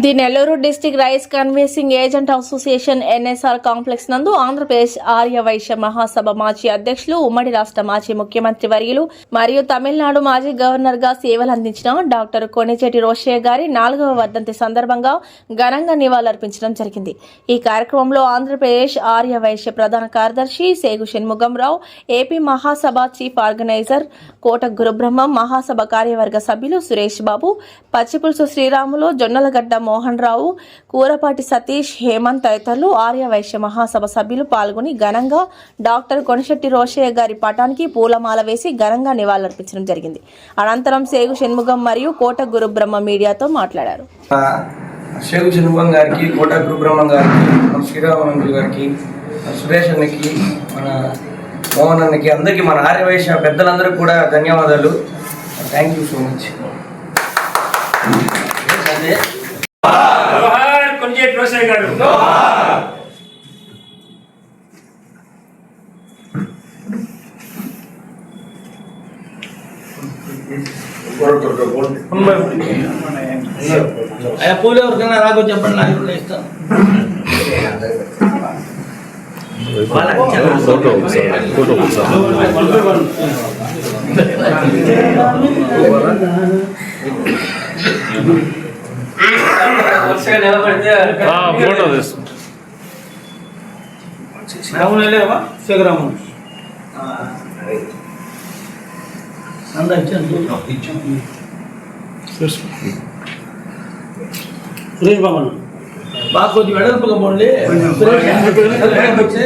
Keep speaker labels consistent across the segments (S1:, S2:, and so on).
S1: The Nellore district rice canvassing agent association NSR complex నందు ఆంధ్రప్రదేశ్ ఆర్య వైశ్య మహాసభ మాజీ అధ్యక్షులు, ఉమ్మడి రాష్ట్ర మాజీ ముఖ్యమంత్రి వర్యులు మరియు తమిళనాడు మాజీ గవర్నర్ గా సేవలందించిన డాక్టర్ కొణిజేటి రోషయ్య గారి 4వ వర్ధంతి సందర్భంగా ఘనంగా నివాళులర్పించడం జరిగింది. ఈ కార్యక్రమంలో ఆంధ్రప్రదేశ్ ఆర్య వైశ్య ప్రధాన కార్యదర్శి సేగు షణ్ముగంరావు, ఏపీ మహాసభ చీఫ్ ఆర్గనైజర్ కోట గురుబ్రహ్మం, మహాసభ కార్యవర్గ సభ్యులు సురేష్ బాబు, పచ్చిపులుసు శ్రీరాములు, జొన్నలగడ్డ మోహన్ రావు, కూరపాటి సతీష్, హేమంత్ తదితరులు ఆర్య వైశ్య మహాసభ సభ్యులు పాల్గొని ఘనంగా డాక్టర్ కొణిజేటి రోషయ్య గారి పటానికి పూలమాల వేసి ఘనంగా నివాళులర్పించడం జరిగింది. అనంతరం సేగు షణ్ముగం మరియు కోట గురుబ్రహ్మ మీడియాతో మాట్లాడారు.
S2: సేగు షణ్ముగం గారికి, కోట గురుబ్రహ్మ గారికి, శ్రీరాములు గారికి, సురేష్ అన్నకి, మన మోహన్ అన్నకి, అందరికీ మన ఆర్య వైశ్య పెద్దలందరికీ కూడా ధన్యవాదాలు. Thank you so much.
S3: Konijeti Rosaiah గారు
S2: పూలు ఎవరికైనా రాకో చెప్పండి, నాకు కూడా ఇస్తాను.
S3: ఫోటో తీసుకుంటా.
S4: సురేష్ బాబు
S2: బాగా కొద్ది వెడల్పుగా పోండి. వెనకపోతే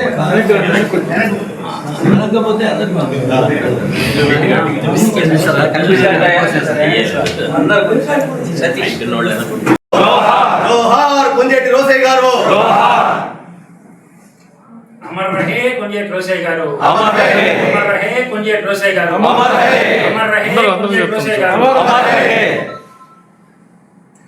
S5: కొణిజేటి రోషయ్య గారు,
S3: అమర్ రహే కొణిజేటి రోషయ్య గారు,
S5: అమర్ రహే,
S3: అమర్ రహే కొణిజేటి రోషయ్య గారు,
S5: అమర్ రహే,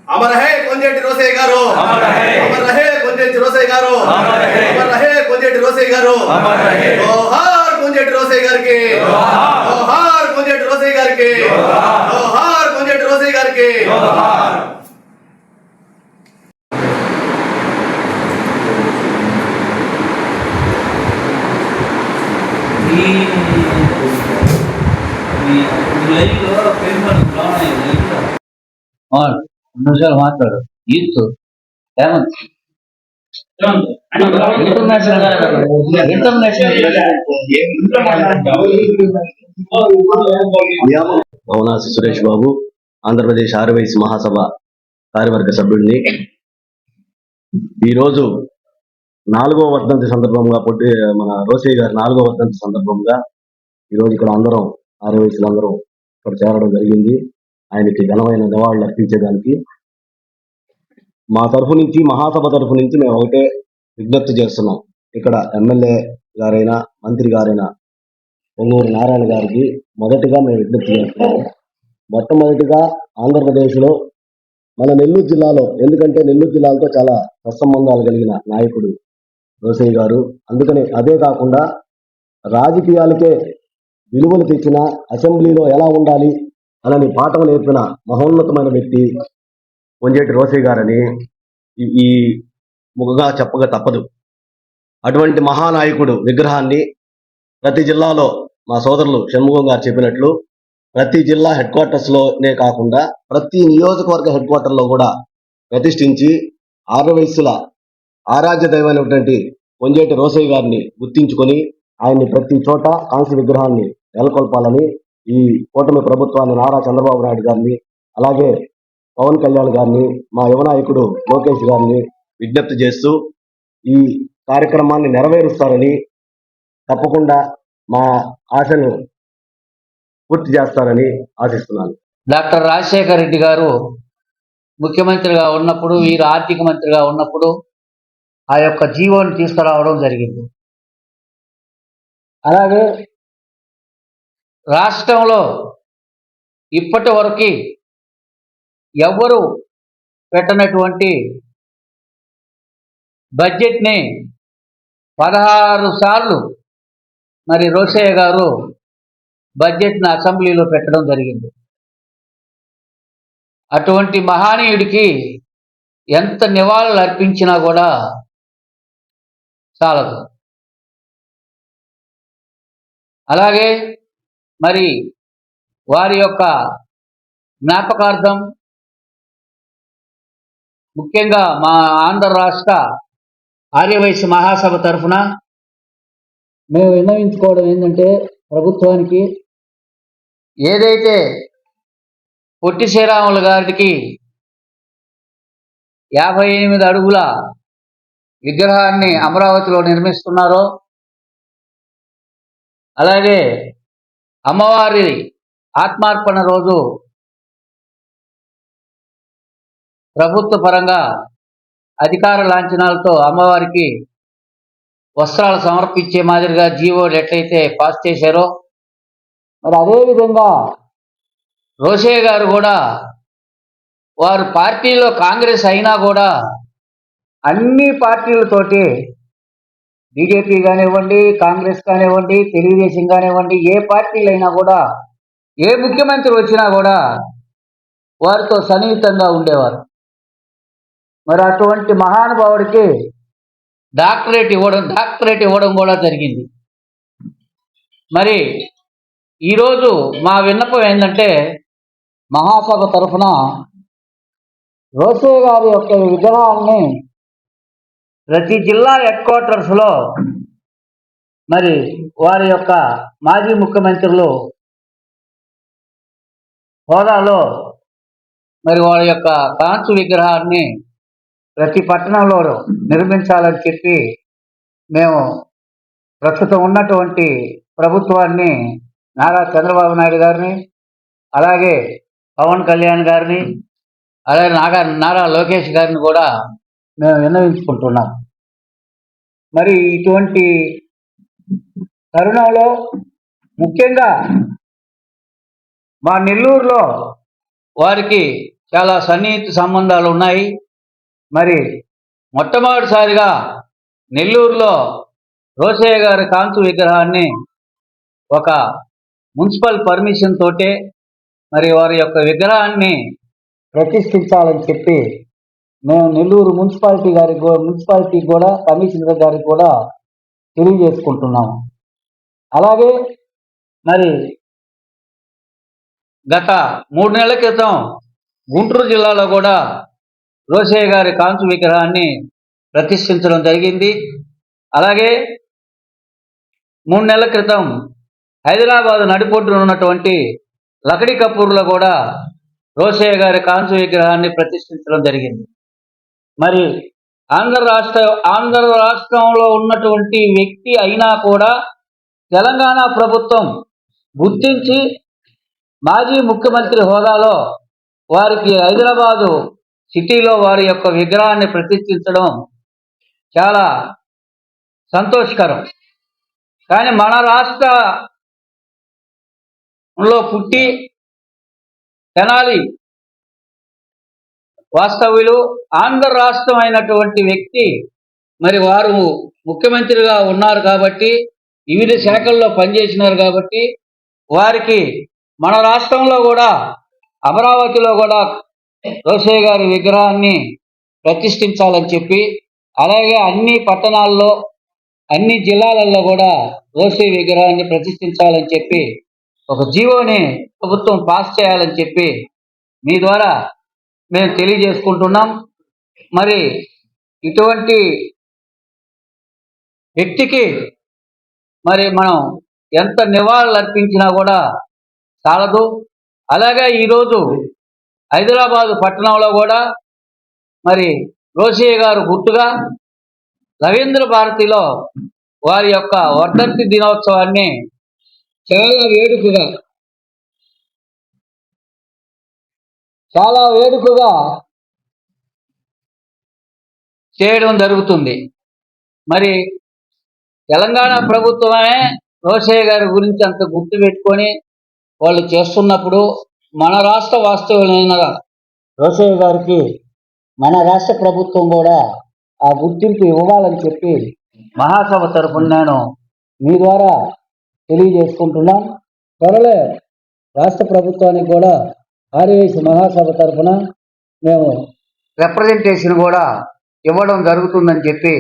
S3: అమర్ రహే కొణిజేటి రోషయ్య గారు,
S5: అమర్ రహే కొణిజేటి రోషయ్య గారు, అమర్ రహే కొణిజేటి రోషయ్య గారు, అమర్ రహే కొణిజేటి రోషయ్య గారు, జోహార్ కొణిజేటి రోషయ్య గారికి, జోహార్ కొణిజేటి రోషయ్య గారికి, జోహార్ కొణిజేటి రోషయ్య గారికి.
S6: నిమిషాలు మాట్లాడు. యూత్
S7: మౌనాసి సురేష్ బాబు, ఆంధ్రప్రదేశ్ ఆర్య వైశ్య మహాసభ కార్యవర్గ సభ్యుడిని. ఈరోజు 4వ వర్ధంతి సందర్భంగా మన రోషయ్య గారి 4వ వర్ధంతి సందర్భంగా ఈరోజు ఇక్కడ అందరం ఆర్య వైశ్యులందరం ఇక్కడ చేరడం జరిగింది. ఆయనకి ఘనమైన నివాళులు అర్పించేదానికి మా తరఫు నుంచి, మహాసభ తరఫు నుంచి మేము ఒకటే విజ్ఞప్తి చేస్తున్నాం. ఇక్కడ ఎమ్మెల్యే గారైనా, మంత్రి గారైనా పొంగూరు నారాయణ గారికి మొదటిగా మేము విజ్ఞప్తి చేస్తున్నాము. మొట్టమొదటిగా ఆంధ్రప్రదేశ్లో మన నెల్లూరు జిల్లాలో, ఎందుకంటే నెల్లూరు జిల్లాలతో చాలా సత్సంబంధాలు కలిగిన నాయకుడు రోషయ్య గారు. అందుకని అదే కాకుండా రాజకీయాలకే విలువలు తెచ్చిన, అసెంబ్లీలో ఎలా ఉండాలి అని పాఠం నేర్పిన మహోన్నతమైన వ్యక్తి కొణిజేటి రోషయ్య గారని ఈ ముఖంగా చెప్పగా తప్పదు. అటువంటి మహానాయకుడు విగ్రహాన్ని ప్రతి జిల్లాలో మా సోదరులు షణ్ముగం గారు చెప్పినట్లు ప్రతి జిల్లా హెడ్ క్వార్టర్స్లోనే కాకుండా ప్రతి నియోజకవర్గ హెడ్ క్వార్టర్లో కూడా ప్రతిష్ఠించి ఆర్య వైశ్యుల ఆరాధ్య దైవమైనటువంటి కొణిజేటి రోషయ్య గారిని గుర్తించుకొని ఆయన్ని ప్రతి చోట కాంస్య విగ్రహాన్ని నెలకొల్పాలని ఈ కూటమి ప్రభుత్వాన్ని, నారా చంద్రబాబు నాయుడు గారిని, అలాగే పవన్ కళ్యాణ్ గారిని, మా యువ నాయకుడు లోకేష్ గారిని విజ్ఞప్తి చేస్తూ ఈ కార్యక్రమాన్ని నెరవేరుస్తారని, తప్పకుండా మా ఆశను పూర్తి చేస్తారని ఆశిస్తున్నాను.
S6: డాక్టర్ రాజశేఖర రెడ్డి గారు ముఖ్యమంత్రిగా ఉన్నప్పుడు, వీరు ఆర్థిక మంత్రిగా ఉన్నప్పుడు ఆ యొక్క జీవోని తీసుకురావడం జరిగింది. అలాగే రాష్ట్రంలో ఇప్పటి వరకు ఎవ్వరూ పెట్టనటువంటి బడ్జెట్ని 16 సార్లు మరి రోషయ్య గారు బడ్జెట్ని అసెంబ్లీలో పెట్టడం జరిగింది. అటువంటి మహనీయుడికి ఎంత నివాళులు అర్పించినా కూడా చాలదు. అలాగే మరి వారి యొక్క జ్ఞాపకార్థం ముఖ్యంగా మా ఆంధ్ర రాష్ట్ర ఆర్యవైశ్య మహాసభ తరఫున మేము విన్నవించుకోవడం ఏంటంటే, ప్రభుత్వానికి ఏదైతే పొట్టి శ్రీరాములు గారికి 58 అడుగుల విగ్రహాన్ని అమరావతిలో నిర్మిస్తున్నారో, అలాగే అమ్మవారి ఆత్మార్పణ రోజు ప్రభుత్వ పరంగా అధికార లాంఛనాలతో అమ్మవారికి వస్త్రాలు సమర్పించే మాదిరిగా జీవోలు ఎట్లయితే పాస్ చేశారో, మరి అదేవిధంగా రోషయ్య గారు కూడా వారు పార్టీలో కాంగ్రెస్ అయినా కూడా అన్ని పార్టీలతోటి, బీజేపీ కానివ్వండి, కాంగ్రెస్ కానివ్వండి, తెలుగుదేశం కానివ్వండి, ఏ పార్టీలు అయినా కూడా, ఏ ముఖ్యమంత్రి వచ్చినా కూడా వారితో సన్నిహితంగా ఉండేవారు. మరి అటువంటి మహానుభావుడికి డాక్టరేట్ ఇవ్వడం కూడా జరిగింది. మరి ఈరోజు మా విన్నపం ఏంటంటే, మహాసభ తరఫున రోషయ్య గారి యొక్క విగ్రహాన్ని ప్రతి జిల్లా హెడ్ క్వార్టర్స్లో మరి వారి యొక్క మాజీ ముఖ్యమంత్రులు హోదాలో మరి వారి యొక్క కాంస్య విగ్రహాన్ని ప్రతి పట్టణంలో నిర్మించాలని చెప్పి మేము ప్రస్తుతం ఉన్నటువంటి ప్రభుత్వాన్ని, నారా చంద్రబాబు నాయుడు గారిని, అలాగే పవన్ కళ్యాణ్ గారిని, అలాగే నారా లోకేష్ గారిని కూడా మేము విన్నవించుకుంటున్నాం. మరి ఇటువంటి తరుణంలో ముఖ్యంగా మా నెల్లూరులో వారికి చాలా సన్నిహిత సంబంధాలు ఉన్నాయి. మరి మొట్టమొదటిసారిగా నెల్లూరులో రోషయ్య గారి కాంస్య విగ్రహాన్ని ఒక మున్సిపల్ పర్మిషన్ తోటే మరి వారి యొక్క విగ్రహాన్ని ప్రతిష్ఠించాలని చెప్పి మేము నెల్లూరు మున్సిపాలిటీ కూడా, కమిషనర్ గారికి కూడా తెలియజేసుకుంటున్నాము. అలాగే మరి గత 3 నెలల క్రితం గుంటూరు జిల్లాలో కూడా రోషయ్య గారి కాంస్య విగ్రహాన్ని ప్రతిష్ఠించడం జరిగింది. అలాగే 3 నెలల క్రితం హైదరాబాద్ నడిపొడ్డున ఉన్నటువంటి లకడి కపూర్లో కూడా రోషయ్య గారి కాంస్య విగ్రహాన్ని ప్రతిష్ఠించడం జరిగింది. మరి ఆంధ్ర రాష్ట్రంలో ఉన్నటువంటి వ్యక్తి అయినా కూడా తెలంగాణ ప్రభుత్వం గుర్తించి మాజీ ముఖ్యమంత్రి హోదాలో వారికి హైదరాబాదు సిటీలో వారి యొక్క విగ్రహాన్ని ప్రతిష్ఠించడం చాలా సంతోషకరం. కానీ మన రాష్ట్రంలో పుట్టి తెనాలి వాస్తవ్యులు, ఆంధ్ర రాష్ట్రం అయినటువంటి వ్యక్తి మరి వారు ముఖ్యమంత్రిగా ఉన్నారు కాబట్టి, వివిధ శాఖల్లో పనిచేసినారు కాబట్టి వారికి మన రాష్ట్రంలో కూడా అమరావతిలో కూడా రోషయ్య గారి విగ్రహాన్ని ప్రతిష్ఠించాలని చెప్పి, అలాగే అన్ని పట్టణాల్లో, అన్ని జిల్లాలలో కూడా రోషయ్య విగ్రహాన్ని ప్రతిష్ఠించాలని చెప్పి ఒక జీవోని ప్రభుత్వం పాస్ చేయాలని చెప్పి మీ ద్వారా మేము తెలియజేసుకుంటున్నాం. మరి ఇటువంటి వ్యక్తికి మరి మనం ఎంత నివాళులు అర్పించినా కూడా చాలదు. అలాగే ఈరోజు హైదరాబాదు పట్టణంలో కూడా మరి రోషయ్య గారు గుర్తుగా రవీంద్ర భారతిలో వారి యొక్క వర్ధంతి దినోత్సవాన్ని చాలా వేడుకగా చేయడం జరుగుతుంది. మరి తెలంగాణ ప్రభుత్వమే రోషయ్య గారి గురించి అంత గుర్తు పెట్టుకొని వాళ్ళు చేస్తున్నప్పుడు మన రాష్ట్ర వాస్తవులైన రోషయ్య గారికి మన రాష్ట్ర ప్రభుత్వం కూడా ఆ గుర్తింపు ఇవ్వాలని చెప్పి మహాసభ తరఫున నేను మీ ద్వారా తెలియజేసుకుంటున్నాం. త్వరలో రాష్ట్ర ప్రభుత్వానికి కూడా ఆర్యవైశ్య మహాసభ తరఫున మేము రిప్రజెంటేషన్ కూడా ఇవ్వడం జరుగుతుందని చెప్పి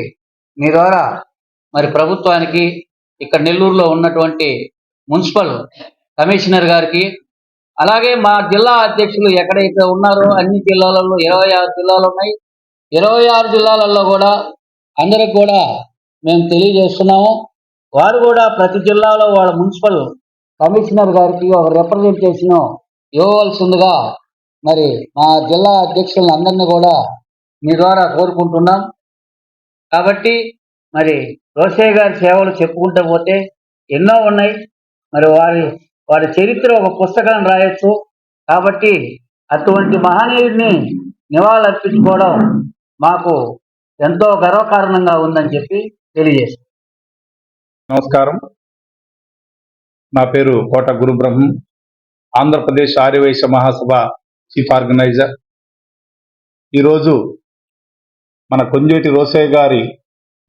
S6: మీ ద్వారా మరి ప్రభుత్వానికి, ఇక్కడ నెల్లూరులో ఉన్నటువంటి మున్సిపల్ కమిషనర్ గారికి, అలాగే మా జిల్లా అధ్యక్షులు ఎక్కడైతే ఉన్నారో అన్ని జిల్లాలలో 26 జిల్లాలు ఉన్నాయి. 26 జిల్లాలలో కూడా అందరికి కూడా మేము తెలియజేస్తున్నాము. వారు కూడా ప్రతి జిల్లాలో వాళ్ళ మున్సిపల్ కమిషనర్ గారికి ఒక రిప్రజెంటేషన్ ఇవ్వవలసిందిగా మరి మా జిల్లా అధ్యక్షులను అందరినీ కూడా మీ ద్వారా కోరుకుంటున్నాం. కాబట్టి మరి రోసయ్య గారి సేవలు చెప్పుకుంటూ పోతే ఎన్నో ఉన్నాయి. మరి వారి చరిత్ర ఒక పుస్తకం రాయొచ్చు. కాబట్టి అటువంటి మహనీయుడిని నివాళులర్పించుకోవడం మాకు ఎంతో గర్వకారణంగా ఉందని చెప్పి తెలియజేస్తాం.
S4: నమస్కారం. నా పేరు కోట గురుబ్రహ్మం, ఆంధ్రప్రదేశ్ ఆర్యవైశ్య మహాసభ చీఫ్ ఆర్గనైజర్. ఈరోజు మన కొంజేటి రోసయ్య గారి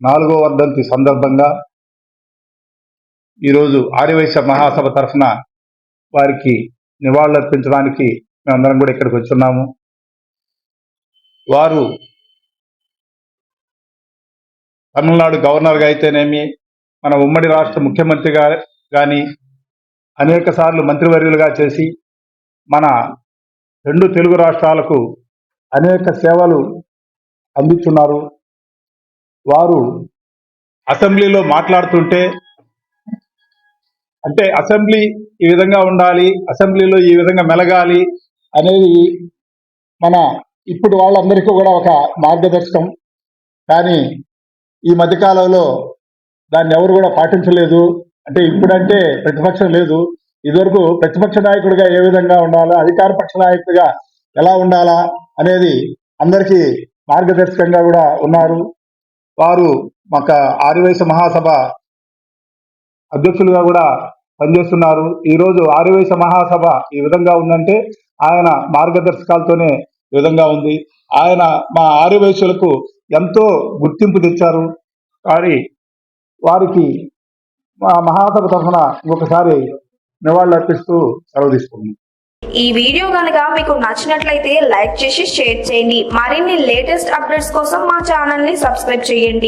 S4: 4వ వర్ధంతి సందర్భంగా ఈరోజు ఆర్యవైశ్య మహాసభ తరఫున వారికి నివాళులర్పించడానికి మేమందరం కూడా ఇక్కడికి వచ్చున్నాము. వారు తమిళనాడు గవర్నర్గా అయితేనేమి, మన ఉమ్మడి రాష్ట్ర ముఖ్యమంత్రిగా కానీ అనేక సార్లు మంత్రివర్యులుగా చేసి మన 2 తెలుగు రాష్ట్రాలకు అనేక సేవలు అందిస్తున్నారు. వారు అసెంబ్లీలో మాట్లాడుతుంటే అంటే అసెంబ్లీ ఈ విధంగా ఉండాలి, అసెంబ్లీలో ఈ విధంగా మెలగాలి అనేది మన ఇప్పుడు వాళ్ళందరికీ కూడా ఒక మార్గదర్శకం. కానీ ఈ మధ్యకాలంలో దాన్ని ఎవరు కూడా పాటించలేదు. అంటే ఇప్పుడంటే ప్రతిపక్షం లేదు, ఇదివరకు ప్రతిపక్ష నాయకుడిగా ఏ విధంగా ఉండాలా, అధికార పక్ష నాయకుడిగా ఎలా ఉండాలా అనేది అందరికీ మార్గదర్శకంగా కూడా ఉన్నారు. వారు మాకు ఆర్యవైశ్య మహాసభ అధ్యక్షులుగా కూడా పనిచేస్తున్నారు. ఈరోజు ఆర్యవైశ్య మహాసభ ఈ విధంగా ఉందంటే ఆయన మార్గదర్శకాలతోనే ఈ విధంగా ఉంది. ఆయన మా ఆర్యవైశ్యులకు ఎంతో గుర్తింపు తెచ్చారు. కానీ వారికి మా మహాసభ తరఫున ఇంకొకసారి నివాళులు అర్పిస్తూ సెలవు తీసుకున్నాం.
S8: ఈ వీడియో కనుక మీకు నచ్చినట్లయితే లైక్ చేసి షేర్ చేయండి. మరిన్ని లేటెస్ట్ అప్డేట్స్ కోసం మా ఛానల్ ని సబ్స్క్రైబ్ చేయండి.